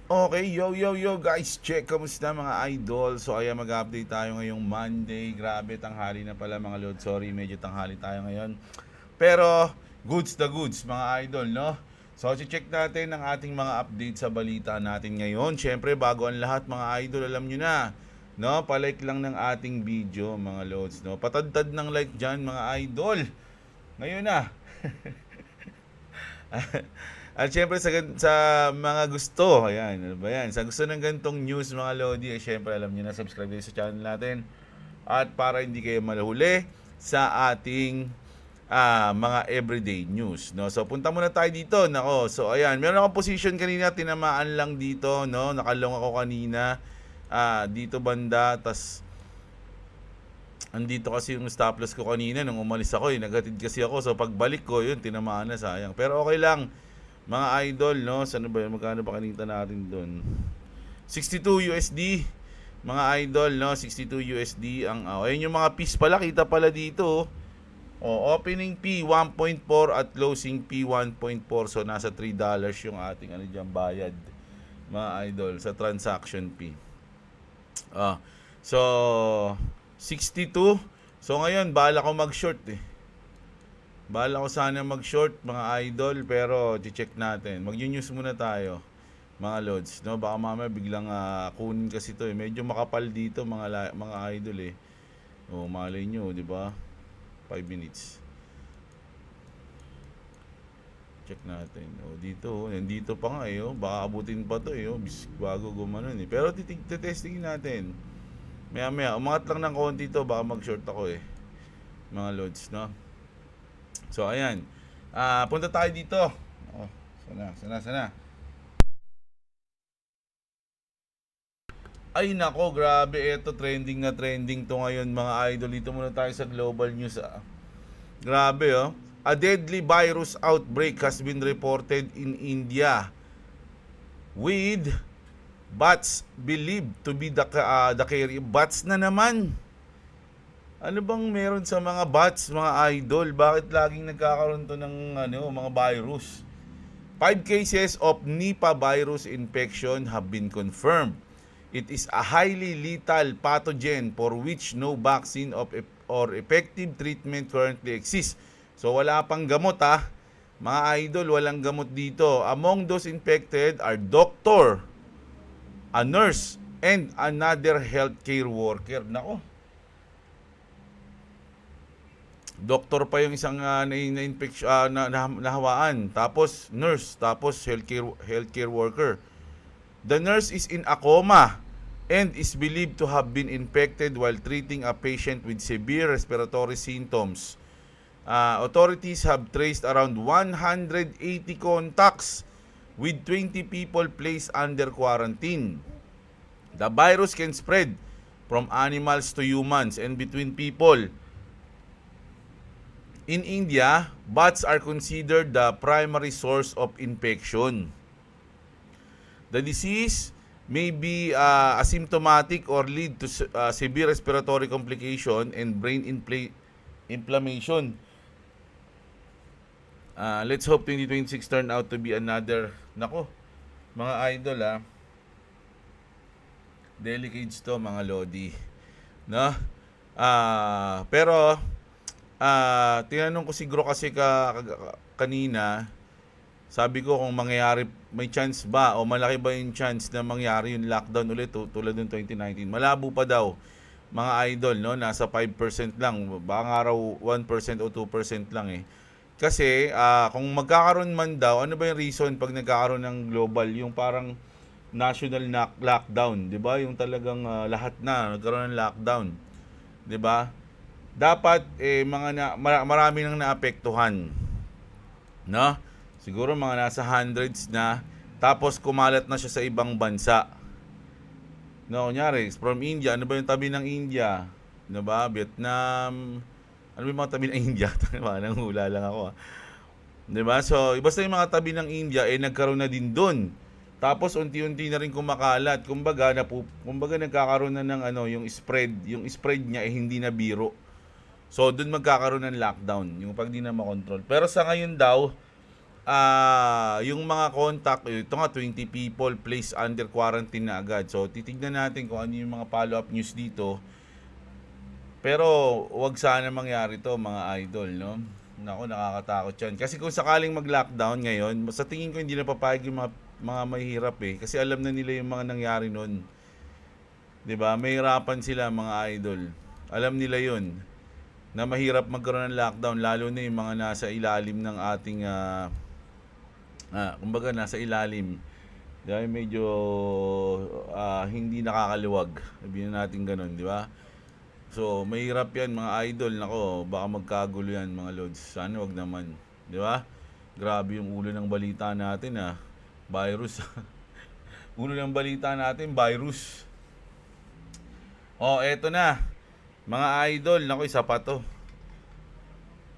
Okay, yo guys, check, kamusta mga idol? So ayan, mag-update tayo ngayong Monday. Grabe, tanghali na pala mga lord. Sorry, medyo tanghali tayo ngayon. Pero goods the goods mga idol, no? So check natin ang ating mga update sa balita natin ngayon. Syempre, bago ang lahat mga idol, alam nyo na, no? Palike lang ng ating video mga lords, no? Patadtad ng like dyan mga idol. Ngayon na. At syempre sa mga gusto, ayan, ano ba yan? Sa gusto ng ganitong news mga Lodi, syempre alam niyo na, subscribe kayo sa channel natin. At para hindi kayo malahuli sa ating mga everyday news, no? So punta muna tayo dito, nako. So ayan, meron akong position kanina, tinamaan lang dito, no? Nakalong ako kanina dito banda, tas andito kasi yung stop loss ko kanina nung umalis ako, nagatid kasi ako. So pagbalik ko, yun, tinamaan na, sayang. Pero okay lang. Mga idol, no? Saan ba yun? Magkano ba kanita natin doon? 62 USD. Mga idol, no? 62 USD ang ayun yung mga piece pala, kita pala dito. Opening P 1.4 at closing P 1.4. So nasa $3 yung ating ano diyan bayad. Mga idol sa transaction P. So 62. So ngayon, bala ko mag-short eh. Bala ko sana mag-short mga idol, pero check natin. Mag-news muna tayo mga lods, no? Baka mamaya biglang kunin kasi to eh. Medyo makapal dito mga idol eh. Malay nyo, di ba? 5 minutes. Check natin. Dito, nandito pa nga eh. Baka abutin pa to eh. Bago gumanon eh. Pero testingin natin. Maya, umangat lang ng konti to, baka mag-short ako eh. Mga lods, no? So ayan. Punta tayo dito. Sana. Ay nako, grabe, ito trending na trending to ngayon mga idol. Dito muna tayo sa global news. Grabe oh. A deadly virus outbreak has been reported in India with bats believed to be the carrier. Bats na naman. Ano bang meron sa mga bats, mga idol? Bakit laging nagkakaroon to ng mga virus? 5 cases of Nipah virus infection have been confirmed. It is a highly lethal pathogen for which no vaccine or effective treatment currently exists. So wala pang gamot mga idol, walang gamot dito. Among those infected are doctor, a nurse, and another healthcare worker. Nako. Doktor pa yung isang na-infection nahawaan, tapos nurse, tapos healthcare worker. The nurse is in a coma and is believed to have been infected while treating a patient with severe respiratory symptoms. Authorities have traced around 180 contacts with 20 people placed under quarantine. The virus can spread from animals to humans and between people. In India, bats are considered the primary source of infection. The disease may be asymptomatic or lead to severe respiratory complication and brain inflammation. Let's hope 2026 turn out to be another, nako, mga idol delicates to mga lodi, no? Pero tinanong ko siguro kasi kanina, sabi ko kung mangyayari, may chance ba o malaki ba yung chance na mangyari yung lockdown ulit tulad ng 2019. Malabo pa daw mga idol, no? Nasa 5% lang, baka raw 1% o 2% lang eh. Kasi kung magkakaroon man daw, ano ba yung reason pag nagkakaroon ng global, yung parang national lockdown, 'di ba? Yung talagang lahat na nagkaroon ng lockdown, 'di ba? Dapat marami nang naapektuhan, no? Siguro mga nasa hundreds na, tapos kumalat na siya sa ibang bansa. No, kunyari, from India, ano ba yung tabi ng India? Ano ba? Vietnam. Ano ba yung mga tabi ng India? Nanghula lang ako. 'Di ba? So, basta yung mga tabi ng India nagkaroon na din doon. Tapos unti-unti na rin kumakalat. Kumbaga nagkakaroon na ng yung spread niya hindi na biro. So, doon magkakaroon ng lockdown, yung pag di na makontrol. Pero sa ngayon daw, yung mga contact, ito nga 20 people placed under quarantine na agad. So titignan natin kung ano yung mga follow-up news dito. Pero wag sana mangyari to mga idol, no? Nako, nakakatakot yan. Kasi kung sakaling mag-lockdown ngayon, sa tingin ko hindi na papayag yung mga mahihirap eh. Kasi alam na nila yung mga nangyari nun. 'Di ba? Mahirapan sila mga idol. Alam nila yun na mahirap magkaroon ng lockdown, lalo na yung mga nasa ilalim ng ating kumbaga nasa ilalim. Dahil medyo hindi nakakaluwag. Sabihin natin ganun, di ba? So, mahirap yan mga idol. Nako, baka magkagulo yan mga lods. Sana wag naman. Di ba? Grabe yung ulo ng balita natin Virus. Ulo ng balita natin, virus. Oh, eto na. Mga idol, nako, isa pa to.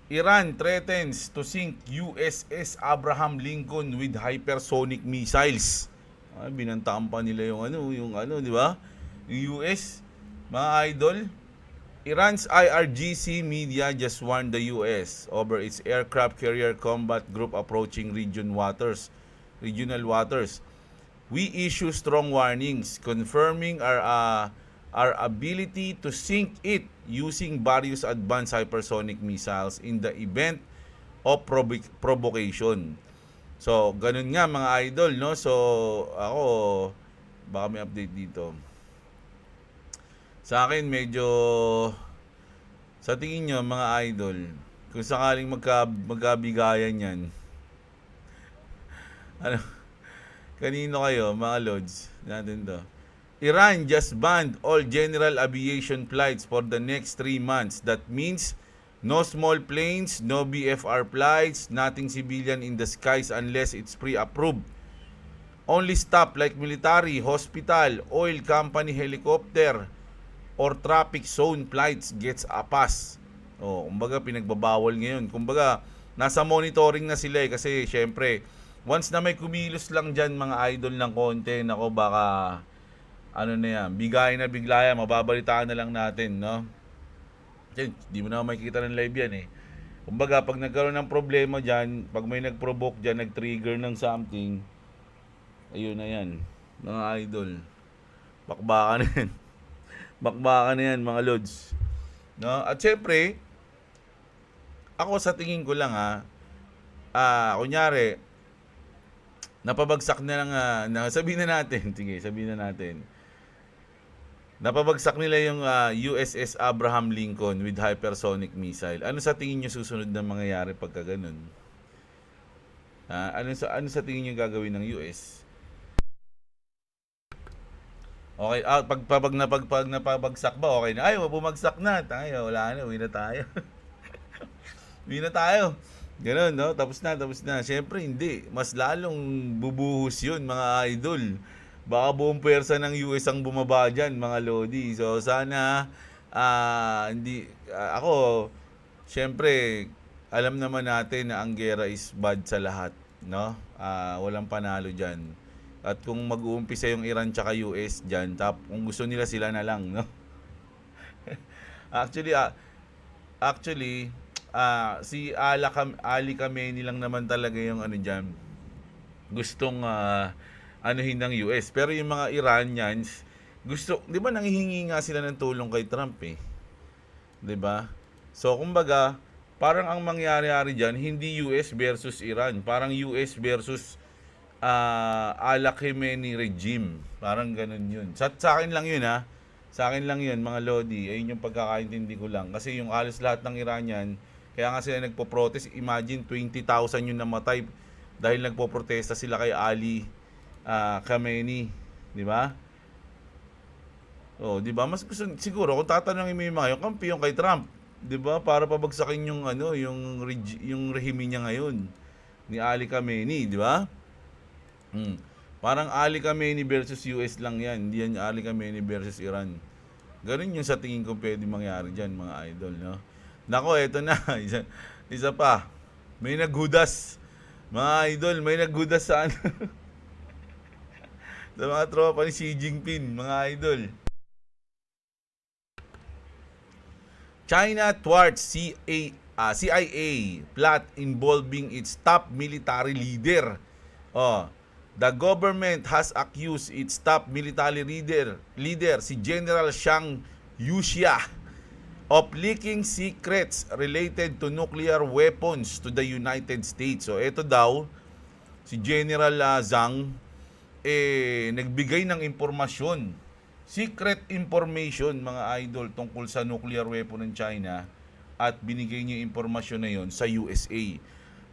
Iran threatens to sink USS Abraham Lincoln with hypersonic missiles. Binantaan pa nila yung di ba? Yung US, mga idol. Iran's IRGC media just warned the US over its aircraft carrier combat group approaching regional waters. We issue strong warnings confirming our ability to sink it using various advanced hypersonic missiles in the event of provocation. So, ganun nga mga idol, no? So, ako, baka may update dito. Sa akin, medyo, sa tingin nyo mga idol, kung sakaling magkabigayan yan, kanino kayo, mga lods, natin to. Iran just banned all general aviation flights for the next 3 months. That means no small planes, no BFR flights, nothing civilian in the skies unless it's pre-approved. Only stuff like military, hospital, oil company helicopter, or traffic zone flights gets a pass. Kumbaga pinagbabawal ngayon. Kumbaga nasa monitoring na sila kasi syempre once na may kumilos lang dyan mga idol ng konti, nako baka na yan, bigay na bigla yan, mababalitaan na lang natin, no? Di mo na makikita ng live yan Kumbaga, pag nagkaroon ng problema dyan, pag may nag-provoke dyan, nag-trigger ng something, ayun na yan, mga idol. Bakbakan na yan. Bakbakan na yan, mga lods. No? At syempre, ako sa tingin ko lang kunyari, napabagsak na lang, sabihin na natin, sige, sabihin na natin, napabagsak nila yung USS Abraham Lincoln with hypersonic missile. Ano sa tingin nyo susunod na mangyayari pagka ganun? Ano sa tingin nyo gagawin ng US? Okay, pag napabagsak ba, okay na? Ay, bumagsak na. Tayo, wala na, uwi na tayo. Uwi na tayo. Ganun, no? Tapos na. Siyempre, hindi. Mas lalong bubuhos yun, mga idol. Baka buong pwersa ng US ang bumaba dyan, mga lodi. So, sana, ako, syempre, alam naman natin na ang gera is bad sa lahat, no? Walang panalo dyan. At kung mag-uumpisa yung Iran tsaka US dyan, kung gusto nila sila na lang, no? Actually, si Ali Khamenei lang naman talaga yung dyan, gustong anuhin ng US. Pero yung mga Iranians, di ba nanghihingi nga sila ng tulong kay Trump 'Di ba? So, kumbaga, parang ang mangyari dyan, hindi US versus Iran. Parang US versus Ala Khamenei regime. Parang ganun yun. Sa akin lang yun Sa akin lang yun, mga lodi. Ayun yung pagkakaintindi ko lang. Kasi yung halos lahat ng Iranian, kaya nga sila nagpo-protest. Imagine, 20,000 yung namatay dahil nagpo-protesta sila kay Ali Khamenei, di ba? Di ba? Mas gusto siguro kung tatanungin mo yung mga yung kampi yung kay Trump, di ba? Para pabagsakin yung yung rehime niya ngayon ni Ali Khamenei, di ba? Parang Ali Khamenei versus US lang yan. Hindi yan Ali Khamenei versus Iran. Ganun yung sa tingin ko pwede mangyari dyan, mga idol, no? Nako, eto na. Isa pa. May naghudas. Mga idol, may naghudas sa sa mga tropa ni Xi Jinping, mga idol. China thwarts CIA plot involving its top military leader. The government has accused its top military leader si General Zhang Yuxia of leaking secrets related to nuclear weapons to the United States. So ito daw si General Zhang nagbigay ng impormasyon, secret information mga idol tungkol sa nuclear weapon ng China at binigay niya impormasyon na yon sa USA.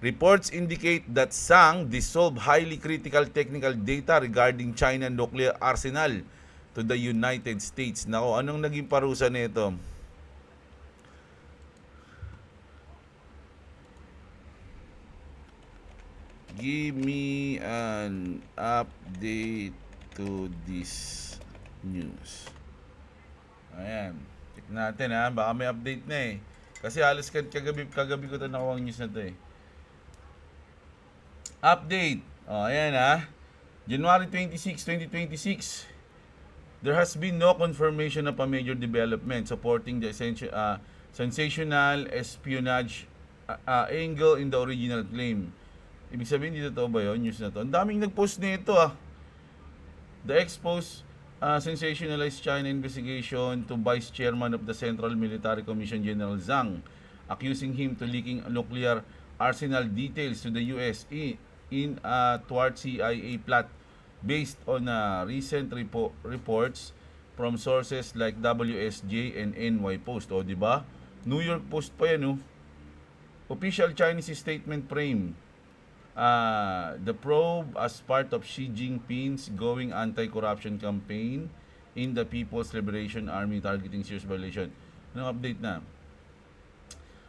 Reports indicate that Zhang dissolved highly critical technical data regarding China nuclear arsenal to the United States. Nako, anong naging parusa nito? Give me an update to this news. Ayan. Check natin ha. Baka may update na eh. Kasi halos kagabi ko ito nakuha ang news na ito eh. Update. Ayan ha. January 26, 2026. There has been no confirmation of a major development supporting the sensational espionage angle in the original claim. Ibig sabihin, dito totoo ba yun? News na to. Ang daming nag-post nito ah. The expose sensationalized China investigation to Vice Chairman of the Central Military Commission General Zhang, accusing him to leaking nuclear arsenal details to the US in a thwart CIA plot based on recent reports from sources like WSJ and NY Post. O, di ba? New York Post pa yan, oh. Official Chinese statement frame the probe as part of Xi Jinping's going anti-corruption campaign in the People's Liberation Army targeting serious violation. Anong update na?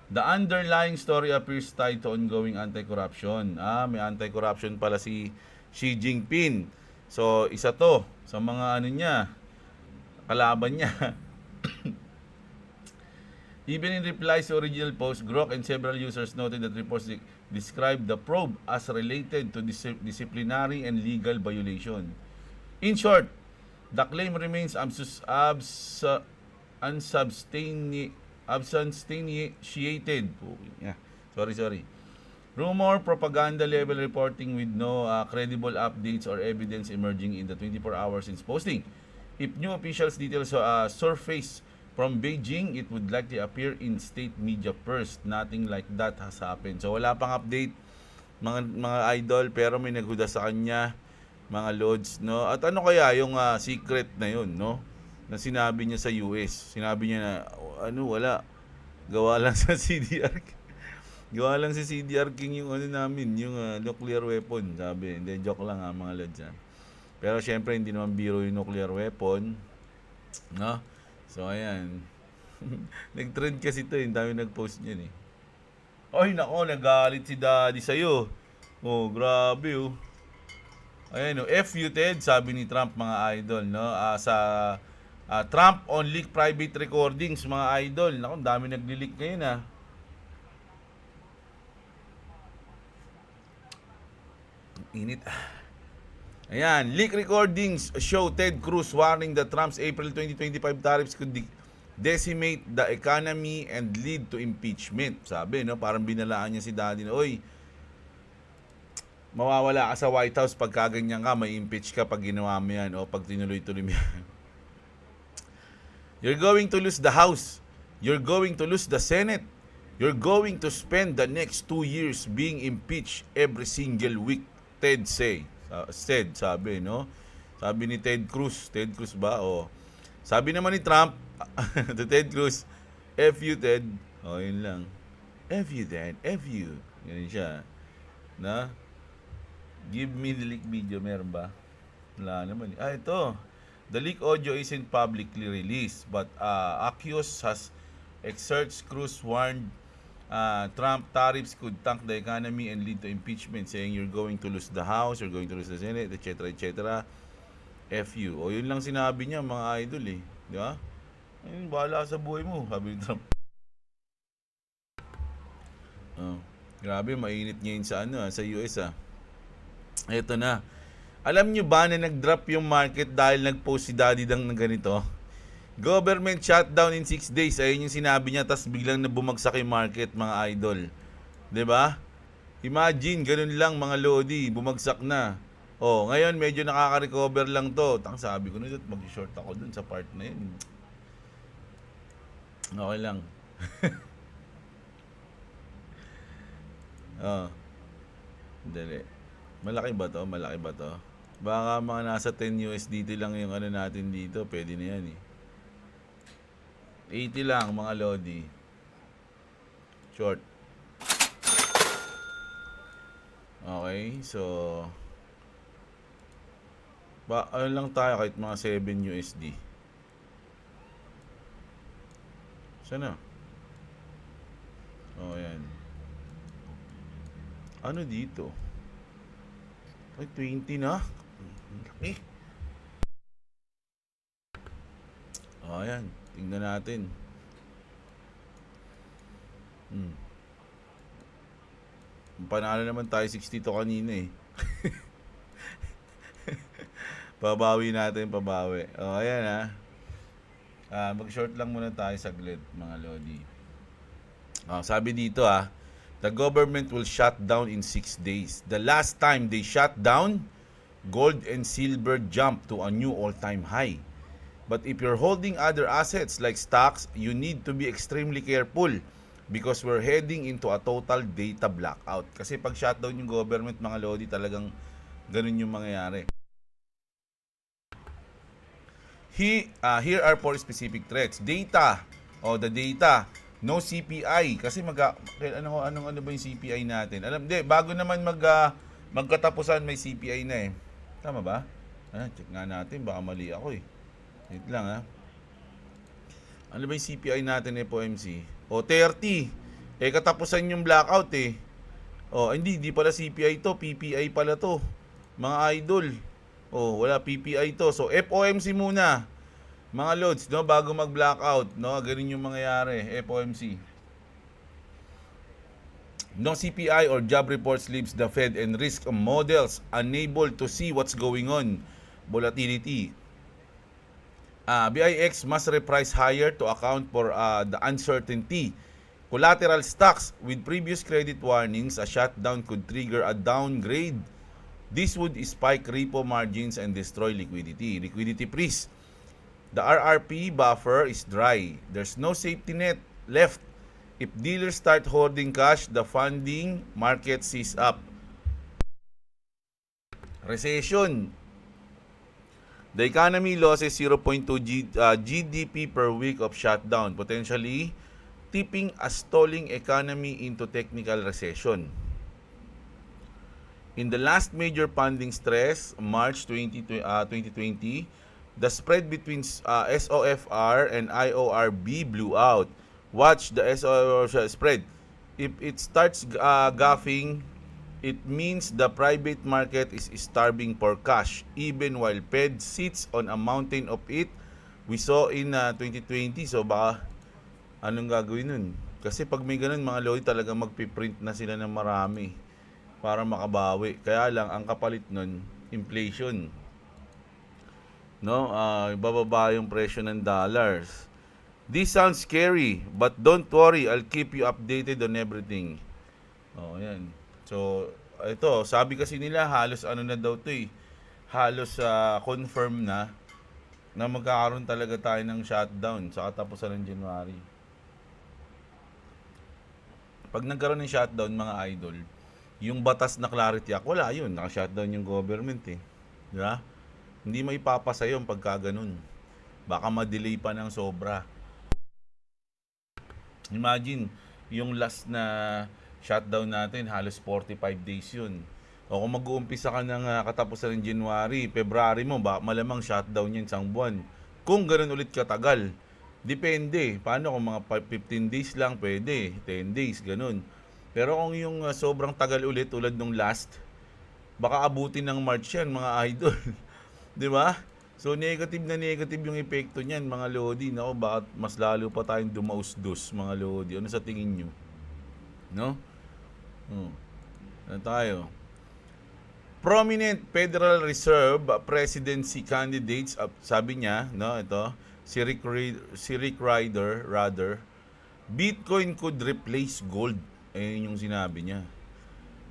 The underlying story appears tied to ongoing anti-corruption. May anti-corruption pala si Xi Jinping. So, isa to sa mga ano niya, kalaban niya. Even in replies to original post, Grok and several users noted that reports described the probe as related to disciplinary and legal violation. In short, the claim remains unsubstantiated. Sorry. Rumor, propaganda level reporting with no credible updates or evidence emerging in the 24 hours since posting. If new officials details surface from Beijing, it would likely appear in state media first. Nothing like that has happened. So wala pang update mga idol, pero may naghuda sa kanya mga loads, no? At ano kaya yung secret na yun, no? Na sinabi niya sa US. Sinabi niya na wala. Gawa lang sa CDR. Gawa lang sa CDR King yung namin, yung nuclear weapon, sabi. Hindi, joke lang mga loads. Pero syempre hindi naman biro yung nuclear weapon, no? So, ayan. Nag-trend kasi ito, yung dami nag-post niyan eh. Ay, nako, nagalit si Daddy sa'yo. Oh, grabe oh. Ayan oh, F you Ted, sabi ni Trump mga idol, no? Sa Trump on leak private recordings mga idol. Nako, dami nagli-leak ngayon Init. Ayan, leak recordings show Ted Cruz warning that Trump's April 2025 tariffs could decimate the economy and lead to impeachment. Sabi, no? Parang binalaan niya si Daddy na, oy, mawawala ka sa White House pag kaganyan ka, may impeach ka pag ginawa mo yan o pag tinuloy-tuloy mo yan. You're going to lose the House. You're going to lose the Senate. You're going to spend the next 2 years being impeached every single week, Ted said, sabi, no? Sabi ni Ted Cruz ba? O. Sabi naman ni Trump, to Ted Cruz, F you, Ted. O, yun lang. F you, Ted. F you. Ganun siya. Na? Give me the leak video. Meron ba? Wala naman. Ito. The leak audio isn't publicly released, but Axios has excerpts. Cruz warned Trump tariffs could tank the economy and lead to impeachment, saying you're going to lose the House, you're going to lose the Senate, etc. F you. O yun lang sinabi niya mga idol eh. Di ba? Ayun, bahala sa buhay mo, sabi ni Trump. Grabe, mainit ngayon sa sa US Ito na. Alam nyo ba na nag-drop yung market dahil nag-post si Daddy ng ganito? Government shutdown in 6 days. Ayun yung sinabi niya, tas biglang na bumagsak yung market, mga idol. 'Di ba? Imagine, ganun lang mga Lodi, bumagsak na. Oh, ngayon medyo nakaka-recover lang to. Sabi ko na mag-short ako dun sa part na yun. Okay lang. Oh, dali. Malaki ba to? Malaki ba to? Baka mga nasa 10 USDT lang yung ano natin dito. Pwede na yan eh. 80 lang mga Lodi. Short. Okay, so ano lang tayo kahit mga 7 USD. Sana? Oh, yan. Ano dito? Ay, 20 na? Laki. Oh, yan. Tingnan natin. Panalo naman tayo 62 kanina eh. Pabawi natin, pabawi. O, ayan ha. Mag-short lang muna tayo saglit, mga Lodi. Sabi dito the government will shut down in 6 days. The last time they shut down, gold and silver jumped to a new all-time high. But if you're holding other assets like stocks, you need to be extremely careful because we're heading into a total data blackout. Kasi pag shutdown yung government, mga Lodi, talagang ganun yung mangyayari. Here are 4 specific threats. Data. The data. No CPI. Kasi ano ba yung CPI natin? Bago naman magkatapusan, may CPI na eh. Tama ba? Check nga natin. Baka mali ako eh. Wait lang Ano ba yung CPI natin, FOMC? 30. Katapusan yung blackout eh. Hindi pala CPI to, PPI pala to. Mga idol. Wala PPI to. So FOMC muna. Mga loads, no, bago mag-blackout, no? Ganun yung mangyayari, FOMC. No CPI or job reports leaves the Fed and risk models unable to see what's going on. Volatility. BIX must reprice higher to account for the uncertainty. Collateral stocks with previous credit warnings, a shutdown could trigger a downgrade. This would spike repo margins and destroy liquidity. Liquidity freeze. The RRP buffer is dry. There's no safety net left. If dealers start hoarding cash, the funding market sees up. Recession. The economy loses 0.2 GDP per week of shutdown, potentially tipping a stalling economy into technical recession. In the last major funding stress, March 2020, the spread between SOFR and IORB blew out. Watch the SOFR spread. If it starts gaffing, it means the private market is starving for cash, even while Fed sits on a mountain of it. We saw in 2020, so baka anong gagawin nun? Kasi pag may ganun, mga Lodi, talaga magpiprint na sila ng marami para makabawi. Kaya lang, ang kapalit nun, inflation. No? Bababa yung presyo ng dollars. This sounds scary, but don't worry, I'll keep you updated on everything. Yan. So, ito, sabi kasi nila halos ano na daw 'to eh. Halos confirm na magkakaroon talaga tayo ng shutdown sa katapusan ng January. Pag nagkaroon ng shutdown, mga idol, yung batas na Clarity Act, wala yun. Naka-shutdown yung government eh. Di ba? Hindi maipapasa yun pagka ganun. Baka ma-delay pa ng sobra. Imagine, yung last na shutdown natin, halos 45 days yun. O kung mag-uumpisa ka ng katapusan ng January, February mo, malamang shutdown yan isang buwan. Kung ganun ulit katagal, depende. Paano kung mga 15 days lang, pwede. 10 days, ganun. Pero kung yung sobrang tagal ulit, tulad nung last, baka abutin ng March yan, mga idol. Di ba? So, negative na negative yung epekto niyan, mga Lodi. Nako, bakit mas lalo pa tayong dumausdos, mga Lodi? Ano sa tingin nyo? No? Ano tayo? Prominent Federal Reserve presidency candidates, sabi niya, no, ito, Si Rick Ryder, rather, Bitcoin could replace gold. Ayun yung sinabi niya.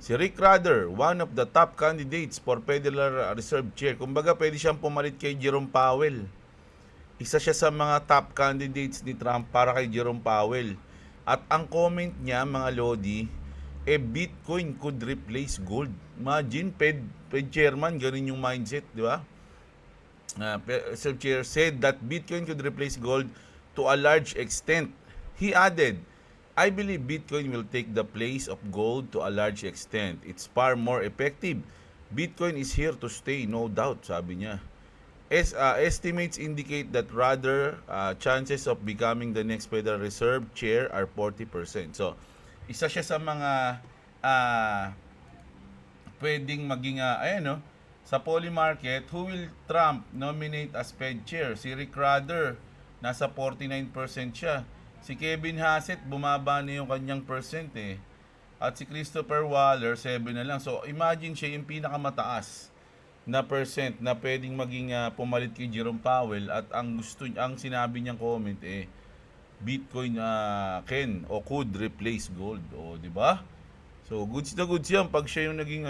Si Rick Ryder, one of the top candidates for Federal Reserve Chair. Kumbaga, pwede siyang pumalit kay Jerome Powell. Isa siya sa mga top candidates ni Trump para kay Jerome Powell. At ang comment niya, mga Lodi, Bitcoin could replace gold. Imagine, Fed chairman, ganun yung mindset, di ba? Reserve Chair said that Bitcoin could replace gold to a large extent. He added, I believe Bitcoin will take the place of gold to a large extent. It's far more effective. Bitcoin is here to stay, no doubt, sabi niya. Estimates indicate that rather chances of becoming the next Federal Reserve Chair are 40%. So, isa siya sa mga pwedeng maging, sa poly market, who will Trump nominate as Fed Chair? Si Rick Ryder, nasa 49% siya. Si Kevin Hassett, bumaba na yung kanyang percent eh. At si Christopher Waller, 7 na lang. So, imagine siya yung pinakamataas na percent na pwedeng maging pumalit kay Jerome Powell. At ang sinabi niyang comment Bitcoin can o could replace gold. O, di ba? So, goods na goods yan pag siya yung naging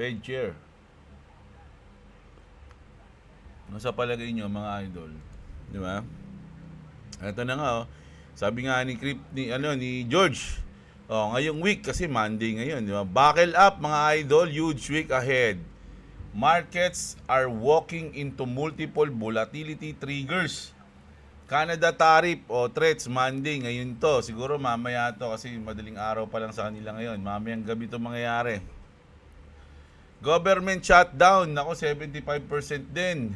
Fed Chair. Ano sa palagay niyo, mga idol? Di ba? Ito na nga Sabi nga ni George. Ngayong week kasi Monday ngayon, di ba? Buckle up mga idol, huge week ahead. Markets are walking into multiple volatility triggers. Canada tariff o threats Monday ngayon to. Siguro mamaya to kasi madaling araw pa lang sa kanila ngayon. Mamayang gabi to mangyayari. Government shutdown, nako 75% din.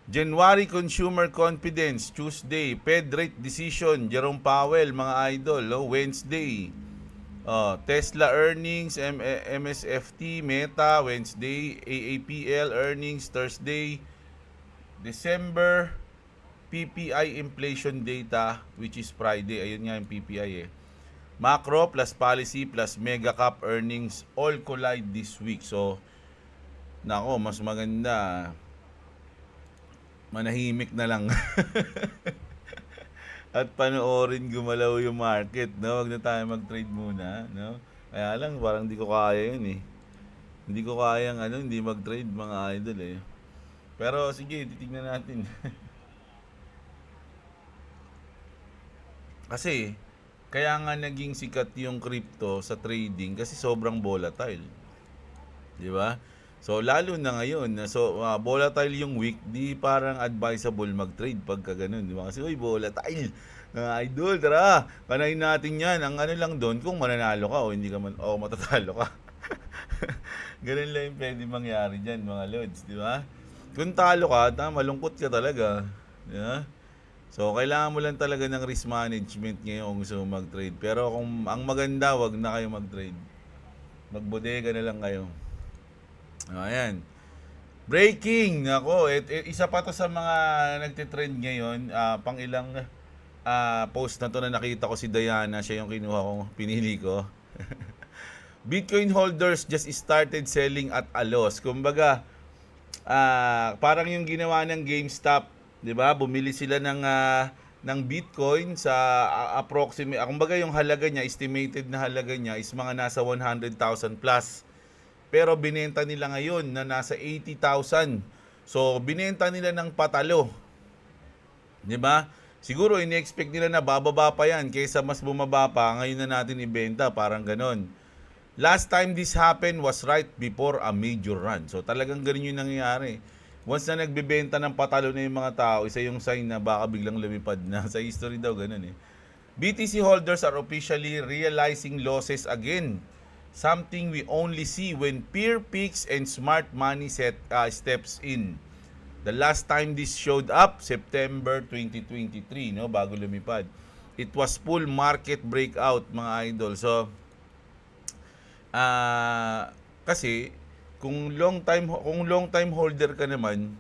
January consumer confidence, Tuesday. Fed rate decision, Jerome Powell, mga idol, Wednesday. Tesla earnings, MSFT, Meta, Wednesday. AAPL earnings, Thursday. December, PPI inflation data, which is Friday. Ayun nga yung PPI Macro plus policy plus mega cap earnings all collide this week. So, nako, mas maganda manahimik na lang at panoorin gumalaw yung market, no? Wag na tayo mag-trade muna, no? Kaya lang parang hindi ko kaya yun hindi ko kayang hindi mag-trade, mga idol pero sige, titignan natin kasi kaya nga naging sikat yung crypto sa trading kasi sobrang volatile, di ba? So, lalo na ngayon, volatile yung week, di parang advisable mag-trade pagka ganun. Di ba? Kasi, volatile. Idol, tara, kanayin natin yan. Ang lang doon, kung mananalo ka o hindi ka matatalo ka. Ganun lang yung pwede mangyari dyan, mga lods. Di ba? Kung talo ka, malungkot ka talaga. Di ba? So, kailangan mo lang talaga ng risk management ngayon kung gusto mo mag-trade. Pero kung ang maganda, wag na kayo mag-trade. Magbodega na lang kayo. Ayan. Breaking. Nako, isa pa to sa mga nagtitrend ngayon. Pang ilang post na to na nakita ko si Diana. Siya yung kinuha ko, pinili ko. Bitcoin holders just started selling at a loss. Kumbaga, parang yung ginawa ng GameStop, 'di ba? Bumili sila ng Bitcoin sa approximate. Kumbaga yung halaga niya, estimated na halaga niya is mga nasa 100,000 plus. Pero binenta nila ngayon na nasa 80,000. So, binenta nila ng patalo. 'Di ba? Siguro ini-expect nila na bababa pa yan kaysa mas bumaba pa. Ngayon na natin ibenta, parang ganon. Last time this happened was right before a major run. So, talagang ganun yung nangyayari. Once na nagbebenta ng patalo na yung mga tao, isa yung sign na baka biglang lumipad na. Sa history daw, ganun BTC holders are officially realizing losses again. Something we only see when peer peaks and smart money steps in. The last time this showed up, September 2023, no, bago lumipad. It was full market breakout, mga idol. So, kasi kung long time holder ka naman,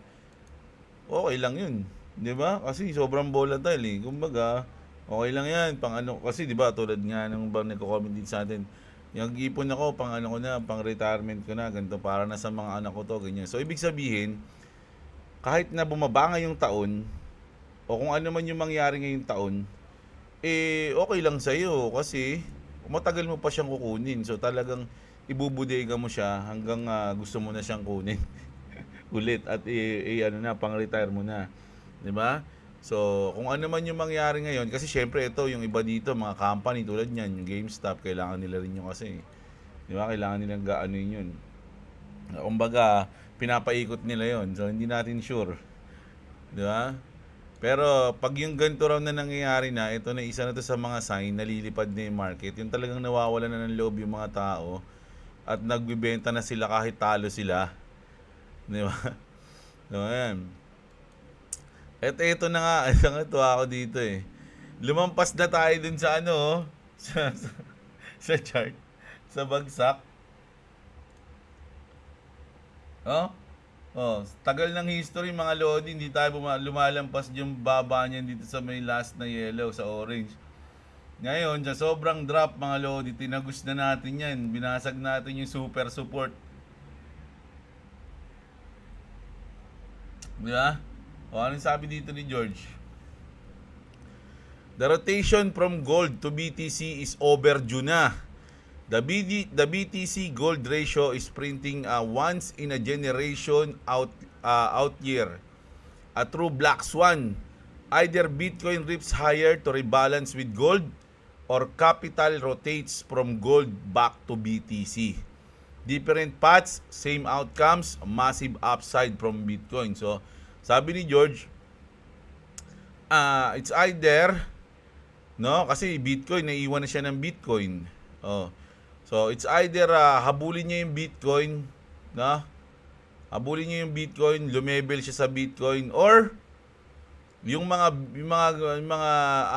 okay lang 'yun, 'di ba? Kasi sobrang volatile Kumbaga, okay lang 'yan kasi 'di ba tulad nga ng nagko-comment din sa atin. Yung ipon ako pang pang retirement ko na, ganito para na sa mga anak ko to, ganyan. So ibig sabihin, kahit na bumaba ngayong taon, o kung ano man yung mangyari ngayong taon, okay lang sa'yo kasi matagal mo pa siyang kukunin. So talagang ibubudega mo siya hanggang gusto mo na siyang kunin ulit at ano na, pang-retire mo na. 'Di ba? So, kung ano man yung mangyari ngayon, kasi syempre ito, yung iba dito, mga company tulad niyan, yung GameStop, kailangan nila rin yung kasi. 'Di ba? Kailangan nilang gaano yun. Kumbaga, pinapaikot nila yon. So, hindi natin sure. 'Di ba? Pero pag yung ganito raw na nangyayari na, ito na isa na to sa mga sign na lilipad na yung market. Yung talagang nawawala na ng loob yung mga tao at nagbibenta na sila kahit talo sila. Di ba? So, ayan. Ito na nga, natuwa ako dito eh. Lumampas na tayo dun sa ano, sa chart, sa bagsak. Oh? Oh, tagal ng history mga lodi, hindi tayo lumalampas yung baba niyan dito sa may last na yellow, sa orange. Ngayon, sa sobrang drop mga lodi, tinagos na natin yan. Binasag natin yung super support. Di ba? O, anong sabi dito ni George? The rotation from gold to BTC is overdue na. The BTC gold ratio is printing a once in a generation out year. A true black swan. Either Bitcoin rips higher to rebalance with gold or capital rotates from gold back to BTC. Different paths, same outcomes, massive upside from Bitcoin. So, sabi ni George, it's either, no, kasi Bitcoin, naiiwan na siya ng Bitcoin. Oh. So, it's either habulin niya yung Bitcoin, no? Habulin niya yung Bitcoin, lumebel siya sa Bitcoin, or yung mga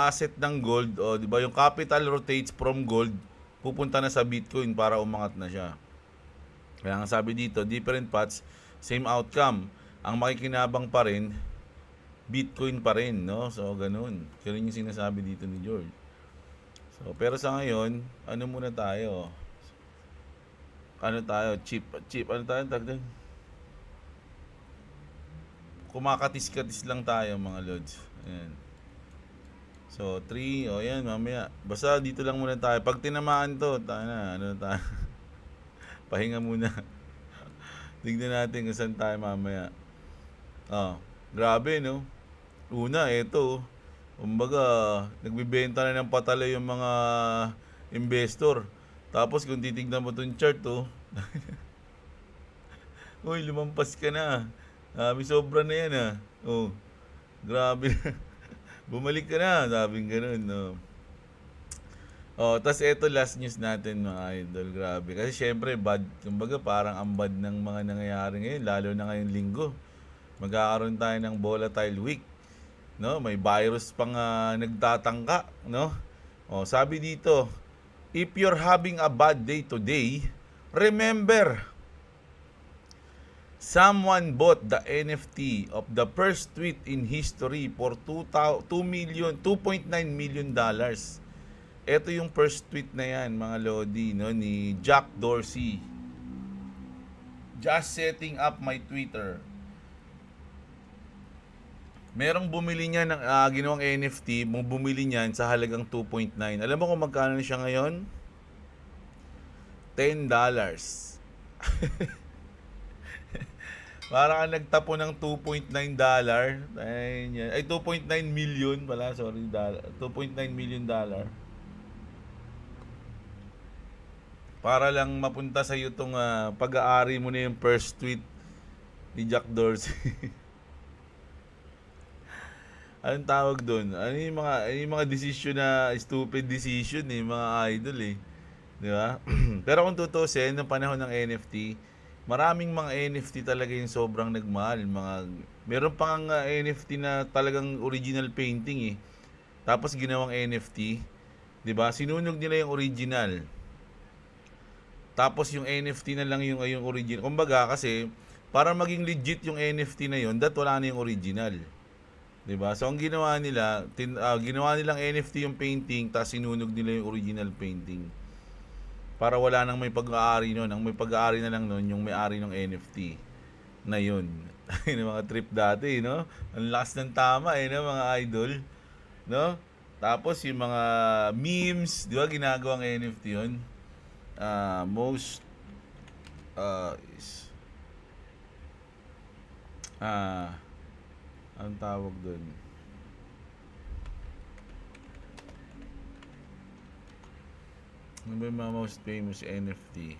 asset ng gold, di ba, yung capital rotates from gold pupunta na sa Bitcoin para umangat na siya. Kaya nga sabi dito, different paths, same outcome. Ang makikinabang pa rin, Bitcoin pa rin, no? So, ganun. Ganun yung sinasabi dito ni George. So, pero sa ngayon, ano muna tayo? Ano tayo? Chip. Ano tayo? Tagdan? Kumakatis-katis lang tayo, mga lods. Ayan. So, 3. O, yan, mamaya. Basta dito lang muna tayo. Pag tinamaan to, tayo na. Ano tayo? Pahinga muna. Tignan natin kung saan tayo mamaya. Grabe, no? Una, eto. Kumbaga, nagbibenta na ng patalo yung mga investor. Tapos, kung titignan mo itong chart, uy, lumampas ka na. Sabi, sobra na yan, grabe na. Bumalik ka na. Sabi ganun, no? Tas eto last news natin mga idol, grabe. Kasi syempre bad, kumbaga parang ang bad ng mga nangyayari ngayon, lalo na ngayong linggo. Magkakaroon tayo ng volatile week, no? May virus pang nagtatangka, no? Sabi dito, if you're having a bad day today, remember, someone bought the NFT of the first tweet in history for $2.9 million. Ito yung first tweet na yan, mga lodi, no, ni Jack Dorsey. Just setting up my Twitter. Merong bumili niya ng ginawang NFT, bumili niyan sa halagang 2.9. Alam mo kung magkano na siya ngayon? $10. Para ka nagtapo ng $2.9. Ay, 2.9 million pala, sorry, $2.9 million. Para lang mapunta sa iyo itong pag-aari mo na yung first tweet ni Jack Dorsey. Anong tawag doon? Ano yung mga decision na stupid decision mga idol Di ba? Pero kung tutusin, ng panahon ng NFT, maraming mga NFT talaga yung sobrang nagmahal. Meron pang NFT na talagang original painting Tapos ginawang NFT. Di ba? Sinunog nila yung original. Tapos yung NFT na lang yung original. Kumbaga kasi, para maging legit yung NFT na yun, wala na yung original. Diba? So ang ginawa nila, ginawa nilang NFT yung painting, tapos sinunog nila yung original painting. Para wala nang may pag-aari nun. Ang may pag-aari na lang nun, yung may-ari ng NFT. na yun. Yung mga trip dati, no? Ang lakas ng tama, no, mga idol. No? Tapos yung mga memes, di ba, ginagawang NFT yun? Most, is, anong tawag doon? Ano ba yung mga most famous NFT?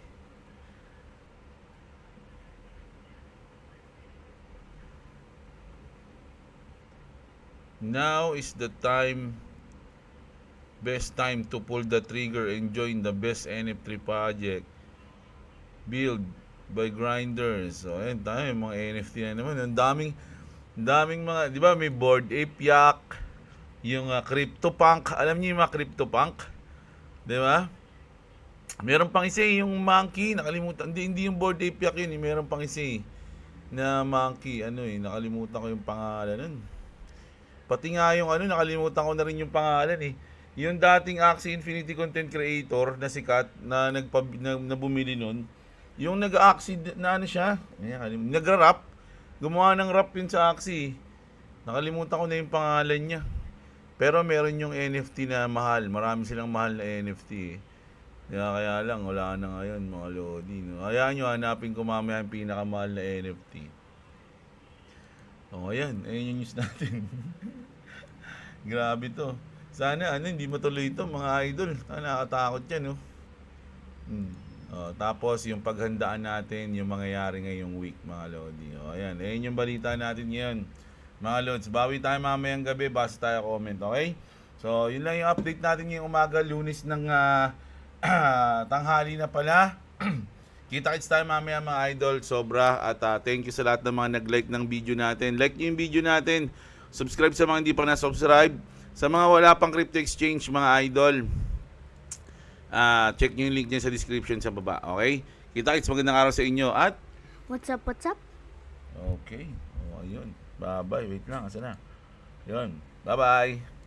Now is the best time to pull the trigger and join the best NFT project build by grinders. So, ayun tayo, mga NFT na naman. Ang daming mga, di ba, may Bored Ape Yacht, yung CryptoPunk. Alam niyo yung mga CryptoPunk? Di ba? Meron pang isa yung monkey, nakalimutan. Hindi yung Bored Ape Yacht yun, meron pang isa na monkey, nakalimutan ko yung pangalan nun. Pati nga yung nakalimutan ko na rin yung pangalan. Yung dating Axie Infinity content creator na sikat na na bumili nun, yung nag-Axie na siya, nagra-rap. Gumawa ng rap yun sa Axie. Nakalimutan ko na yung pangalan niya. Pero meron yung NFT na mahal. Marami silang mahal na NFT. Kaya lang, wala na ngayon mga lodi. No? Hayaan nyo, hanapin ko mamaya yung pinakamahal na NFT. Ayan. Ayan yung news natin. Grabe to. Sana hindi matuloy ito mga idol. Nakakatakot yan, no? Tapos yung paghandaan natin, yung mangyayari ngayong week, mga lodi. Ayan. Ayan yung balita natin ngayon. Mga lods, bawi tayo mamayang gabi, basta tayo comment, okay? So, yun lang yung update natin ngayong umaga, Lunes ng tanghali na pala. Kita-kits tayo mamaya mga idol, sobra. At thank you sa lahat ng mga nag-like ng video natin. Like nyo yung video natin. Subscribe sa mga hindi pa na-subscribe. Sa mga wala pang crypto exchange mga idol, check nyo yung link niya sa description sa baba. Okay? Kita-kits, magandang araw sa inyo. At What's up, what's up? okay. Ayun. Bye-bye. Wait lang. Asa na? Yun. Bye-bye.